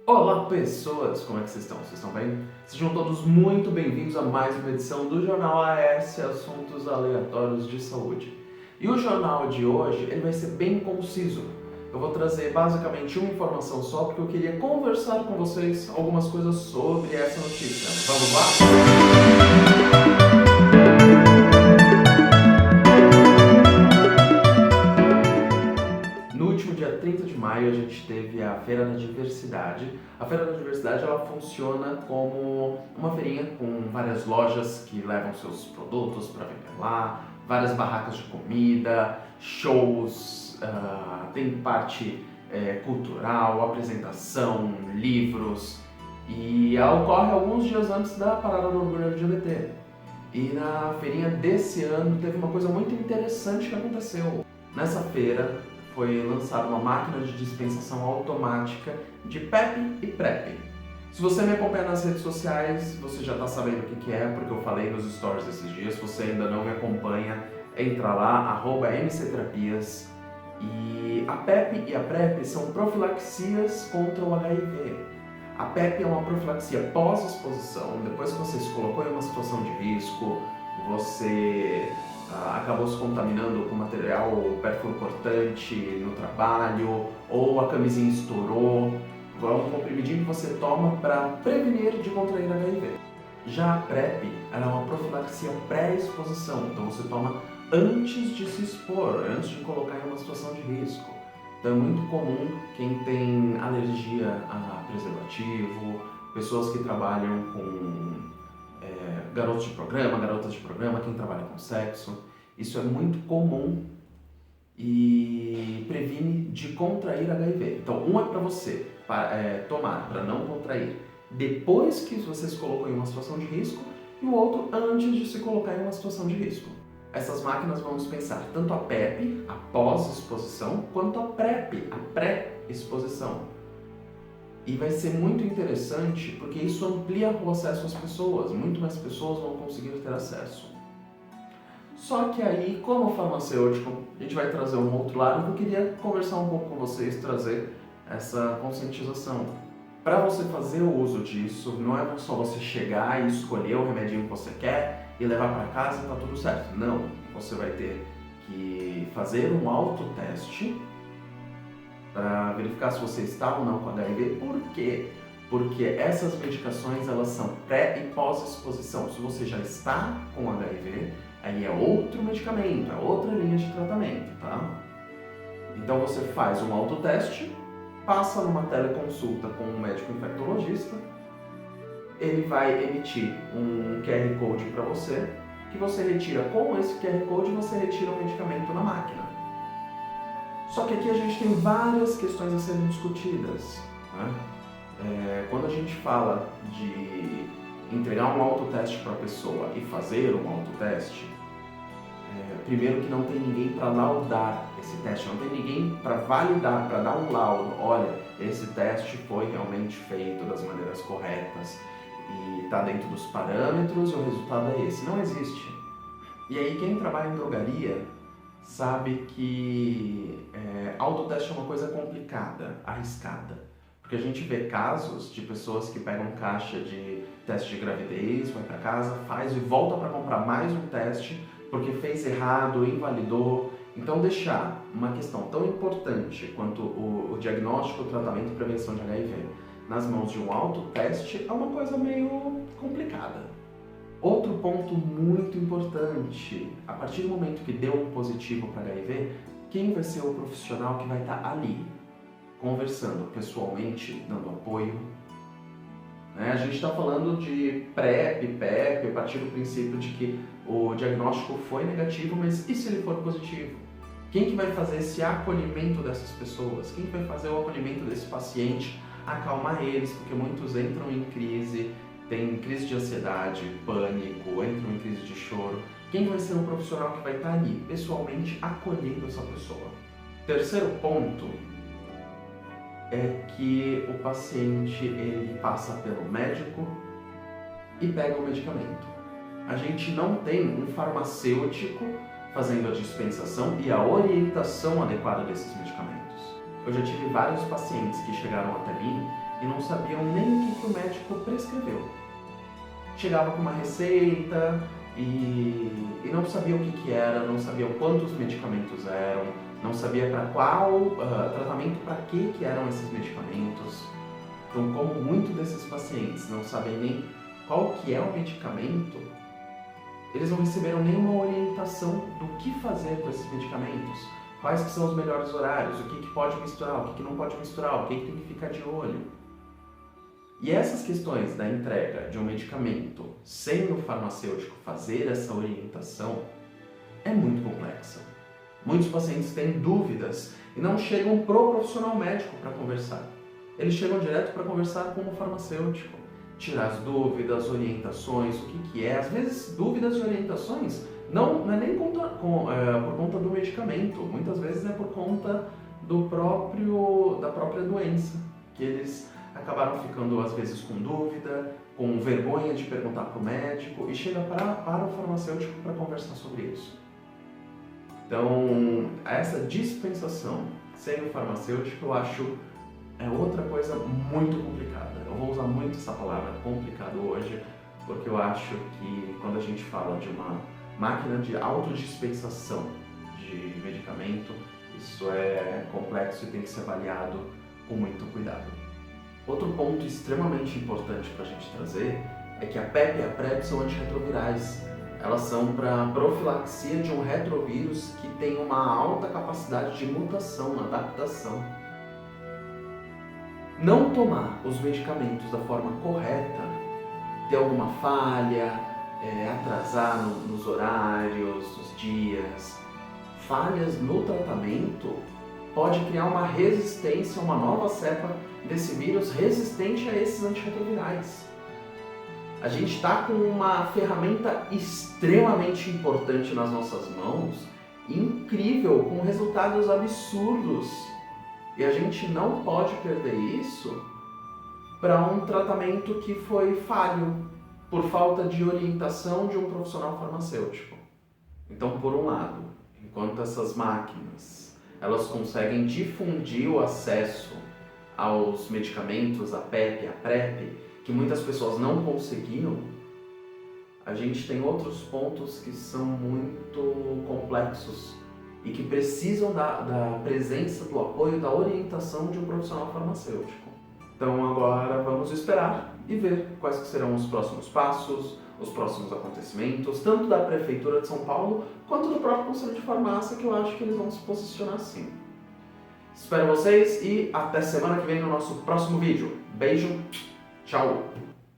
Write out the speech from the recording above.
Olá pessoas, como é que vocês estão? Vocês estão bem? Sejam todos muito bem-vindos a mais uma edição do Jornal AS, Assuntos Aleatórios de Saúde. E o jornal de hoje ele vai ser bem conciso. Eu vou trazer basicamente uma informação só porque eu queria conversar com vocês algumas coisas sobre essa notícia. Vamos lá? No último dia 30 de maio a gente teve a Feira da Diversidade. A Feira da Diversidade ela funciona como uma feirinha com várias lojas que levam seus produtos para vender lá, várias barracas de comida, shows, tem parte cultural, apresentação, livros, e ela ocorre alguns dias antes da Parada do Orgulho LGBT. E na feirinha desse ano teve uma coisa muito interessante que aconteceu. Nessa feira foi lançada uma máquina de dispensação automática de PEP e PrEP. Se você me acompanha nas redes sociais, você já está sabendo o que é, porque eu falei nos stories esses dias. Se você ainda não me acompanha, entra lá, @mcterapias. E a PEP e a PrEP são profilaxias contra o HIV. A PEP é uma profilaxia pós-exposição, depois que você se colocou em uma situação de risco, você acabou se contaminando com material perfluorocortante no trabalho, ou a camisinha estourou, é um comprimidinho que você toma para prevenir de contrair HIV. Já a PrEP ela é uma profilaxia pré-exposição, então você toma antes de se expor, antes de colocar em uma situação de risco. Então é muito comum quem tem alergia a preservativo, pessoas que trabalham com garotas de programa, quem trabalha com sexo. Isso é muito comum e previne de contrair HIV. Então, um é para você tomar para não contrair depois que você se colocou em uma situação de risco e o outro antes de se colocar em uma situação de risco. Essas máquinas vão dispensar tanto a PEP, a pós-exposição, quanto a PrEP, a pré-exposição. E vai ser muito interessante porque isso amplia o acesso às pessoas, muito mais pessoas vão conseguir ter acesso. Só que aí, como farmacêutico, a gente vai trazer um outro lado que eu queria conversar um pouco com vocês, trazer essa conscientização. Para você fazer o uso disso, não é só você chegar e escolher o remedinho que você quer e levar para casa e tá tudo certo. Não, você vai ter que fazer um autoteste para verificar se você está ou não com HIV. Por quê? Porque essas medicações elas são pré e pós-exposição. Se você já está com HIV, aí é outro medicamento, é outra linha de tratamento, tá? Então você faz um autoteste, passa numa teleconsulta com um médico infectologista, ele vai emitir um QR Code para você, que você retira com esse QR Code, você retira o medicamento na máquina. Só que aqui a gente tem várias questões a serem discutidas, né? Quando a gente fala de entregar um autoteste para a pessoa e fazer um autoteste, primeiro que não tem ninguém para laudar esse teste, não tem ninguém para validar, para dar um laudo. Olha, esse teste foi realmente feito das maneiras corretas e está dentro dos parâmetros e o resultado é esse. Não existe. E aí quem trabalha em drogaria sabe que autoteste é uma coisa complicada, arriscada. Porque a gente vê casos de pessoas que pegam caixa de teste de gravidez, vai para casa, faz e volta para comprar mais um teste porque fez errado, invalidou. Então deixar uma questão tão importante quanto o diagnóstico, o tratamento e prevenção de HIV nas mãos de um autoteste é uma coisa meio complicada. Outro ponto muito importante, a partir do momento que deu um positivo para HIV, quem vai ser o profissional que vai estar ali, conversando pessoalmente, dando apoio? A gente está falando de PrEP, PEP, a partir do princípio de que o diagnóstico foi negativo, mas e se ele for positivo? Quem que vai fazer esse acolhimento dessas pessoas? Quem que vai fazer o acolhimento desse paciente? Acalmar eles, porque muitos entram em crise, tem crise de ansiedade, pânico, entram em crise de choro. Quem vai ser o profissional que vai estar ali, pessoalmente, acolhendo essa pessoa? Terceiro ponto é que o paciente ele passa pelo médico e pega o medicamento. A gente não tem um farmacêutico fazendo a dispensação e a orientação adequada desses medicamentos. Eu já tive vários pacientes que chegaram até mim e não não sabiam nem o que o médico prescreveu. Chegava com uma receita e não sabia o que era, não sabia quantos medicamentos eram, não sabia para qual tratamento, para que eram esses medicamentos. Então, como muitos desses pacientes não sabem nem qual que é o medicamento, eles não receberam nenhuma orientação do que fazer com esses medicamentos, quais que são os melhores horários, o que pode misturar, o que não pode misturar, o que tem que ficar de olho. E essas questões da entrega de um medicamento sem o farmacêutico fazer essa orientação é muito complexa. Muitos pacientes têm dúvidas e não chegam pro profissional médico para conversar. Eles chegam direto para conversar com o farmacêutico, tirar as dúvidas, orientações, o que é. Às vezes, dúvidas e orientações não é nem por conta do medicamento, muitas vezes é por conta da própria doença, que eles acabaram ficando às vezes com dúvida, com vergonha de perguntar para o médico e chega para o farmacêutico para conversar sobre isso. Então, essa dispensação sem o farmacêutico, eu acho, é outra coisa muito complicada. Eu vou usar muito essa palavra complicado hoje, porque eu acho que quando a gente fala de uma máquina de autodispensação de medicamento, isso é complexo e tem que ser avaliado com muito cuidado. Outro ponto extremamente importante para a gente trazer é que a PEP e a PrEP são antirretrovirais. Elas são para profilaxia de um retrovírus que tem uma alta capacidade de mutação, adaptação. Não tomar os medicamentos da forma correta, ter alguma falha, atrasar nos horários, nos dias, falhas no tratamento, pode criar uma resistência, uma nova cepa desse vírus resistente a esses antirretrovirais. A gente está com uma ferramenta extremamente importante nas nossas mãos, incrível, com resultados absurdos. E a gente não pode perder isso para um tratamento que foi falho, por falta de orientação de um profissional farmacêutico. Então, por um lado, enquanto essas máquinas elas conseguem difundir o acesso aos medicamentos, a PEP, a PrEP, que muitas pessoas não conseguiam, a gente tem outros pontos que são muito complexos e que precisam da presença, do apoio, da orientação de um profissional farmacêutico. Então agora vamos esperar e ver quais serão os próximos passos, os próximos acontecimentos, tanto da Prefeitura de São Paulo quanto do próprio Conselho de Farmácia, que eu acho que eles vão se posicionar assim. Espero vocês e até semana que vem no nosso próximo vídeo. Beijo, tchau!